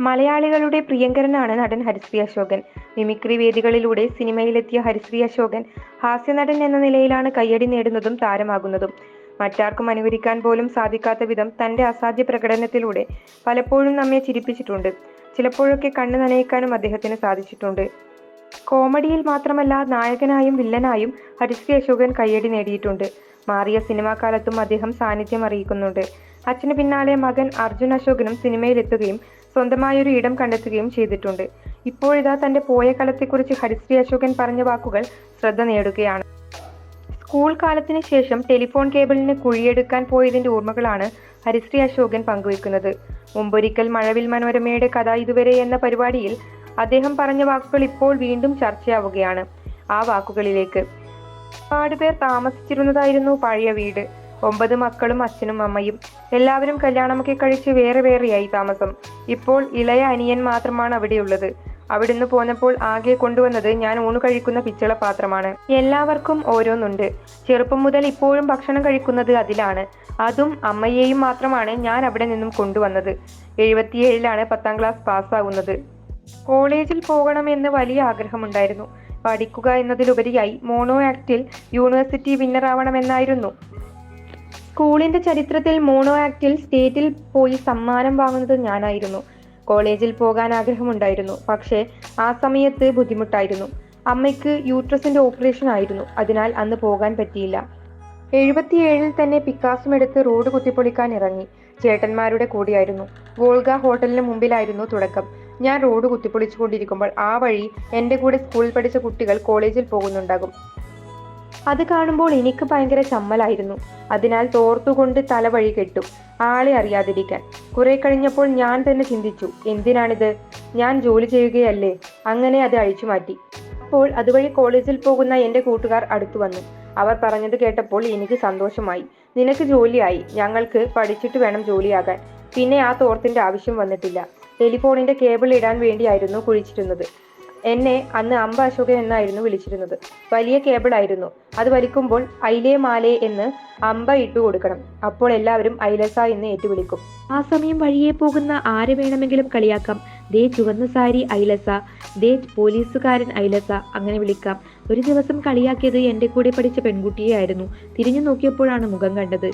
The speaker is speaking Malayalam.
മലയാളികളുടെ പ്രിയങ്കരനാണ് നടൻ ഹരിശ്രീ അശോകൻ. മിമിക്രി വേദികളിലൂടെ സിനിമയിലെത്തിയ ഹരിശ്രീ അശോകൻ ഹാസ്യനടൻ എന്ന നിലയിലാണ് കയ്യടി നേടുന്നതും താരമാകുന്നതും. മറ്റാർക്കും അനുകരിക്കാൻ പോലും സാധിക്കാത്ത വിധം തന്റെ അസാധ്യ പ്രകടനത്തിലൂടെ പലപ്പോഴും നമ്മെ ചിരിപ്പിച്ചിട്ടുണ്ട്. ചിലപ്പോഴൊക്കെ കണ്ണ് നനയിക്കാനും അദ്ദേഹത്തിന് സാധിച്ചിട്ടുണ്ട്. കോമഡിയിൽ മാത്രമല്ല, നായകനായും വില്ലനായും ഹരിശ്രീ അശോകൻ കയ്യടി നേടിയിട്ടുണ്ട്. മാറിയ സിനിമാ കാലത്തും അദ്ദേഹം സാന്നിധ്യം അറിയിക്കുന്നുണ്ട്. അച്ഛന് പിന്നാലെ മകൻ അർജുൻ അശോകനും സിനിമയിലെത്തുകയും സ്വന്തമായൊരു ഇടം കണ്ടെത്തുകയും ചെയ്തിട്ടുണ്ട്. ഇപ്പോഴിതാ തന്റെ പോയ കാലത്തെക്കുറിച്ച് ഹരിശ്രീ അശോകൻ പറഞ്ഞ വാക്കുകൾ ശ്രദ്ധ നേടുകയാണ്. സ്കൂൾ കാലത്തിന് ശേഷം ടെലിഫോൺ കേബിളിന് കുഴിയെടുക്കാൻ പോയതിന്റെ ഓർമ്മകളാണ് ഹരിശ്രീ അശോകൻ പങ്കുവെക്കുന്നത്. മുമ്പൊരിക്കൽ മഴവിൽ മനോരമയുടെ കഥ ഇതുവരെ എന്ന പരിപാടിയിൽ അദ്ദേഹം പറഞ്ഞ വാക്കുകൾ ഇപ്പോൾ വീണ്ടും ചർച്ചയാവുകയാണ്. ആ വാക്കുകളിലേക്ക്: ഒരുപാട് പേർ താമസിച്ചിരുന്നതായിരുന്നു പഴയ വീട്. 9 മക്കളും അച്ഛനും അമ്മയും. എല്ലാവരും കല്യാണമൊക്കെ കഴിച്ച് വേറെ വേറെയായി താമസം. ഇപ്പോൾ ഇളയ അനിയൻ മാത്രമാണ് അവിടെയുള്ളത്. അവിടുന്ന് പോന്നപ്പോൾ ആകെ കൊണ്ടുവന്നത് ഞാൻ ഊണ് കഴിക്കുന്ന പിച്ചള പാത്രമാണ്. എല്ലാവർക്കും ഓരോന്നുണ്ട്. ചെറുപ്പം മുതൽ ഇപ്പോഴും ഭക്ഷണം കഴിക്കുന്നത് അതിലാണ്. അതും അമ്മയെയും മാത്രമാണ് ഞാൻ അവിടെ നിന്നും കൊണ്ടുവന്നത്. 77-ലാണ് 10ാം ക്ലാസ് പാസ്സാകുന്നത്. കോളേജിൽ പോകണമെന്ന് വലിയ ആഗ്രഹമുണ്ടായിരുന്നു. പഠിക്കുക എന്നതിലുപരിയായി മോണോ ആക്ടിൽ യൂണിവേഴ്സിറ്റി വിന്നറാവണമെന്നായിരുന്നു. സ്കൂളിന്റെ ചരിത്രത്തിൽ മോണോ ആക്ടിൽ സ്റ്റേറ്റിൽ പോയി സമ്മാനം വാങ്ങുന്നത് ഞാനായിരുന്നു. കോളേജിൽ പോകാൻ ആഗ്രഹമുണ്ടായിരുന്നു. പക്ഷേ ആ സമയത്ത് ബുദ്ധിമുട്ടായിരുന്നു. അമ്മയ്ക്ക് യൂട്രസിന്റെ ഓപ്പറേഷൻ ആയിരുന്നു. അതിനാൽ അന്ന് പോകാൻ പറ്റിയില്ല. 77-ൽ തന്നെ പിക്കാസും എടുത്ത് റോഡ് കുത്തിപ്പൊളിക്കാൻ ഇറങ്ങി. ചേട്ടന്മാരുടെ കൂടെയായിരുന്നു. വോൾഗ ഹോട്ടലിന് മുമ്പിലായിരുന്നു തുടക്കം. ഞാൻ റോഡ് കുത്തിപ്പൊളിച്ചുകൊണ്ടിരിക്കുമ്പോൾ ആ വഴി എൻ്റെ കൂടെ സ്കൂളിൽ പഠിച്ച കുട്ടികൾ കോളേജിൽ പോകുന്നുണ്ടാകും. അത് കാണുമ്പോൾ എനിക്ക് ഭയങ്കര ചമ്മലായിരുന്നു. അതിനാൽ തോർത്തുകൊണ്ട് തലവഴി കെട്ടു, ആളെ അറിയാതിരിക്കാൻ. കുറെ കഴിഞ്ഞപ്പോൾ ഞാൻ തന്നെ ചിന്തിച്ചു, എന്തിനാണിത്? ഞാൻ ജോലി ചെയ്യുകയല്ലേ. അങ്ങനെ അത് അഴിച്ചുമാറ്റി. അപ്പോൾ അതുവഴി കോളേജിൽ പോകുന്ന എൻ്റെ കൂട്ടുകാർ അടുത്തു വന്നു. അവർ പറഞ്ഞത് കേട്ടപ്പോൾ എനിക്ക് സന്തോഷമായി. നിനക്ക് ജോലിയായി, ഞങ്ങൾക്ക് പഠിച്ചിട്ട് വേണം ജോലിയാകാൻ. പിന്നെ ആ തോർത്തിന്റെ ആവശ്യം വന്നിട്ടില്ല. ടെലിഫോണിന്റെ കേബിൾ ഇടാൻ വേണ്ടിയായിരുന്നു കുഴിച്ചിരുന്നത്. എന്നെ അന്ന് അമ്പ അശോകൻ എന്നായിരുന്നു വിളിച്ചിരുന്നത്. വലിയ കേബിളായിരുന്നു. അത് വലിക്കുമ്പോൾ ഐലേ മാലേ എന്ന് അമ്പ ഇട്ടു കൊടുക്കണം. അപ്പോൾ എല്ലാവരും ഐലസ എന്ന് ഏറ്റുവിളിക്കും. ആ സമയം വഴിയെ പോകുന്ന ആരെ വേണമെങ്കിലും കളിയാക്കാം. ദേ ചുവന്ന സാരി ഐലസ, ദേ പോലീസുകാരൻ ഐലസ, അങ്ങനെ വിളിക്കാം. ഒരു ദിവസം കളിയാക്കിയത് എൻ്റെ കൂടെ പഠിച്ച പെൺകുട്ടിയെ ആയിരുന്നു. തിരിഞ്ഞു നോക്കിയപ്പോഴാണ് മുഖം കണ്ടത്.